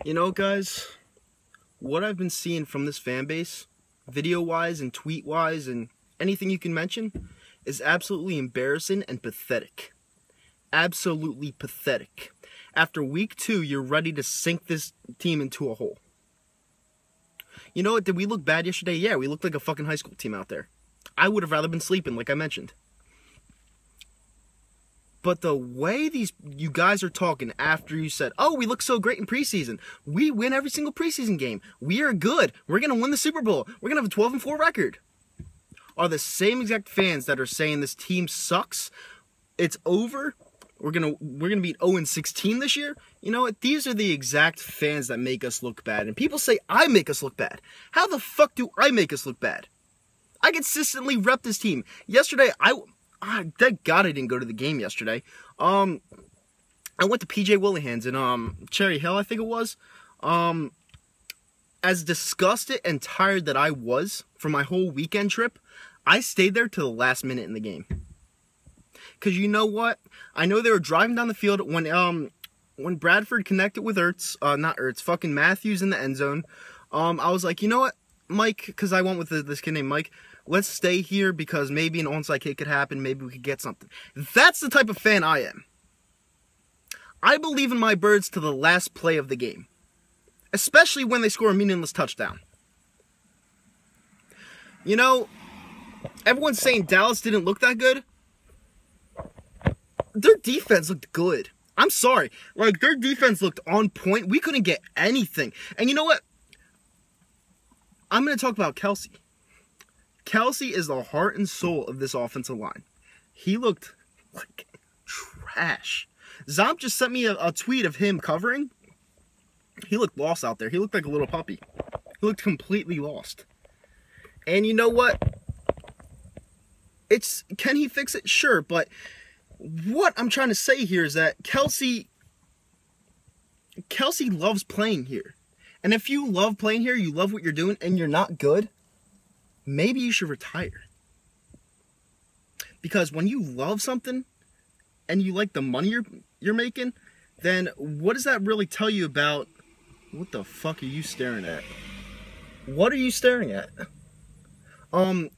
You know, guys, what I've been seeing from this fan base, video-wise and tweet-wise and anything you can mention, is absolutely embarrassing and pathetic. Absolutely pathetic. After week 2, you're ready to sink this team into a hole. You know what? Did we look bad yesterday? Yeah, we looked like a fucking high school team out there. I would have rather been sleeping, like I mentioned. But the way you guys are talking after you said, oh, we look so great in preseason. We win every single preseason game. We are good. We're going to win the Super Bowl. We're going to have a 12-4 record. Are the same exact fans that are saying this team sucks. It's over. We're gonna be 0-16 this year. You know what? These are the exact fans that make us look bad. And people say I make us look bad. How the fuck do I make us look bad? I consistently rep this team. Yesterday, thank God I didn't go to the game yesterday. I went to PJ Willihan's in Cherry Hill, I think it was. As disgusted and tired that I was from my whole weekend trip, I stayed there till the last minute in the game. Because you know what? I know they were driving down the field when Bradford connected with fucking Matthews in the end zone. I was like, you know what, Mike, because I went with this kid named Mike, let's stay here because maybe an onside kick could happen, maybe we could get something. That's the type of fan I am. I believe in my birds to the last play of the game. Especially when they score a meaningless touchdown. You know, everyone's saying Dallas didn't look that good. Their defense looked good. I'm sorry. Like, their defense looked on point. We couldn't get anything. And you know what? I'm going to talk about Kelce. Kelce is the heart and soul of this offensive line. He looked like trash. Zomp just sent me a tweet of him covering. He looked lost out there. He looked like a little puppy. He looked completely lost. And you know what? Can he fix it? Sure, but what I'm trying to say here is that Kelce loves playing here. And if you love playing here, you love what you're doing, and you're not good, maybe you should retire. Because when you love something and you like the money you're making, then what does that really tell you about what the fuck are you staring at? What are you staring at?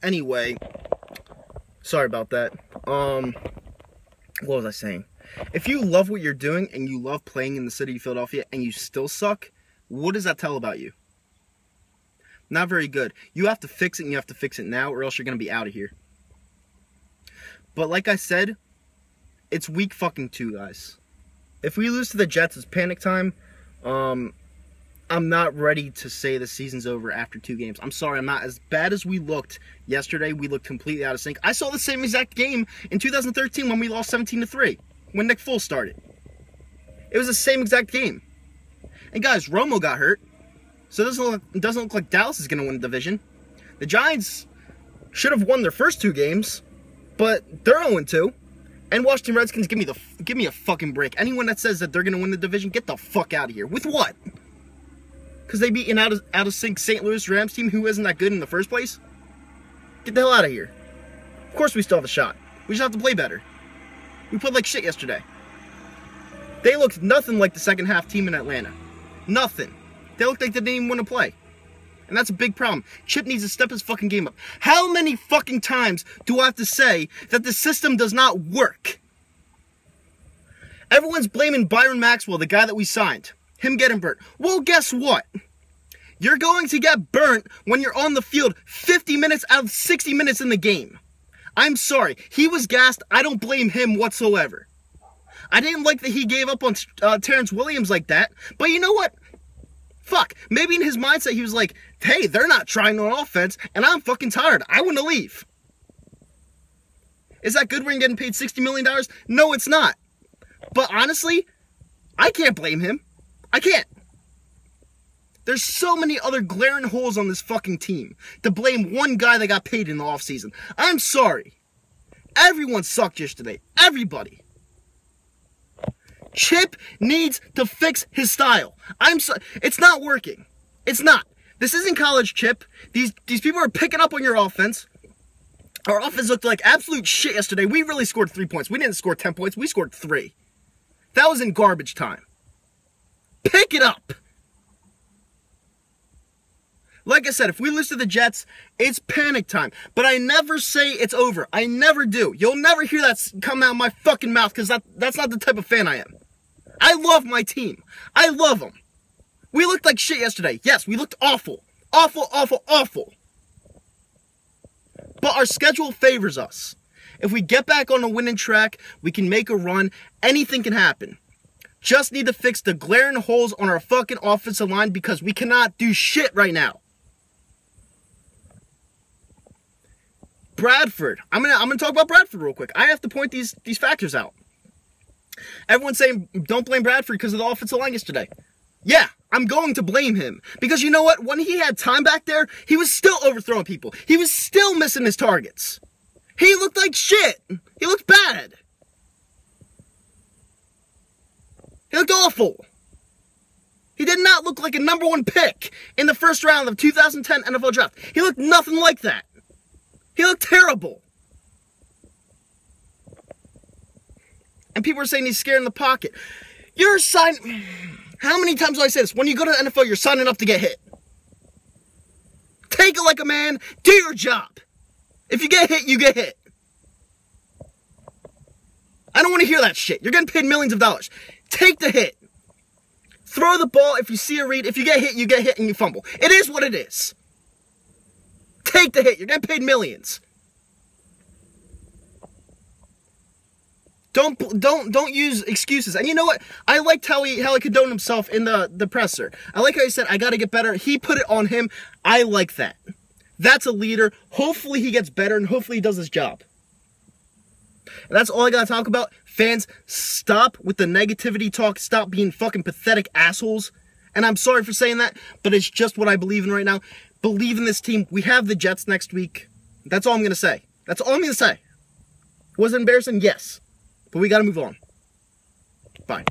Anyway, sorry about that. What was I saying? If you love what you're doing and you love playing in the city of Philadelphia and you still suck, what does that tell about you? Not very good. You have to fix it, and you have to fix it now, or else you're going to be out of here. But like I said, it's week fucking 2, guys. If we lose to the Jets, it's panic time. I'm not ready to say the season's over after 2 games. I'm sorry, I'm not. As bad as we looked yesterday, we looked completely out of sync. I saw the same exact game in 2013 when we lost 17-3, when Nick Foles started. It was the same exact game. And guys, Romo got hurt, so it doesn't look like Dallas is going to win the division. The Giants should have won their first 2 games, but they're 0-2. And Washington Redskins, give me a fucking break. Anyone that says that they're going to win the division, get the fuck out of here. With what? Because they beat an out of sync St. Louis Rams team who isn't that good in the first place? Get the hell out of here. Of course we still have a shot. We just have to play better. We played like shit yesterday. They looked nothing like the second half team in Atlanta. Nothing. They looked like they didn't even want to play. And that's a big problem. Chip needs to step his fucking game up. How many fucking times do I have to say that the system does not work? Everyone's blaming Byron Maxwell, the guy that we signed. Him getting burnt. Well, guess what? You're going to get burnt when you're on the field 50 minutes out of 60 minutes in the game. I'm sorry. He was gassed. I don't blame him whatsoever. I didn't like that he gave up on Terrence Williams like that. But you know what? Fuck. Maybe in his mindset he was like, hey, they're not trying on offense, and I'm fucking tired. I want to leave. Is that good when you're getting paid $60 million? No, it's not. But honestly, I can't blame him. I can't. There's so many other glaring holes on this fucking team to blame one guy that got paid in the offseason. I'm sorry. Everyone sucked yesterday. Everybody. Chip needs to fix his style. It's not working. It's not. This isn't college, Chip. These people are picking up on your offense. Our offense looked like absolute shit yesterday. We really scored 3 points. We didn't score 10 points. We scored 3. That was in garbage time. Pick it up. Like I said, if we lose to the Jets, it's panic time. But I never say it's over. I never do. You'll never hear that come out of my fucking mouth because that's not the type of fan I am. I love my team. I love them. We looked like shit yesterday. Yes, we looked awful. Awful, awful, awful. But our schedule favors us. If we get back on a winning track, we can make a run. Anything can happen. Just need to fix the glaring holes on our fucking offensive line because we cannot do shit right now. Bradford. I'm gonna talk about Bradford real quick. I have to point these factors out. Everyone's saying don't blame Bradford because of the offensive line yesterday. Yeah, I'm going to blame him. Because you know what? When he had time back there, he was still overthrowing people. He was still missing his targets. He looked like shit. He looked bad. He looked awful. He did not look like a #1 pick in the first round of the 2010 NFL Draft. He looked nothing like that. He looked terrible. And people are saying he's scared in the pocket. You're signing... How many times do I say this? When you go to the NFL, you're signing up to get hit. Take it like a man. Do your job. If you get hit, you get hit. I don't want to hear that shit. You're getting paid millions of dollars. Take the hit. Throw the ball if you see a read. If you get hit and you fumble. It is what it is. Take the hit. You're getting paid millions. Don't use excuses. And you know what? I liked how he condoned himself in the presser. I like how he said, I got to get better. He put it on him. I like that. That's a leader. Hopefully he gets better and hopefully he does his job. And that's all I got to talk about. Fans, stop with the negativity talk. Stop being fucking pathetic assholes. And I'm sorry for saying that, but it's just what I believe in right now. Believe in this team. We have the Jets next week. That's all I'm going to say. That's all I'm going to say. Was it embarrassing? Yes. But we got to move on. Bye.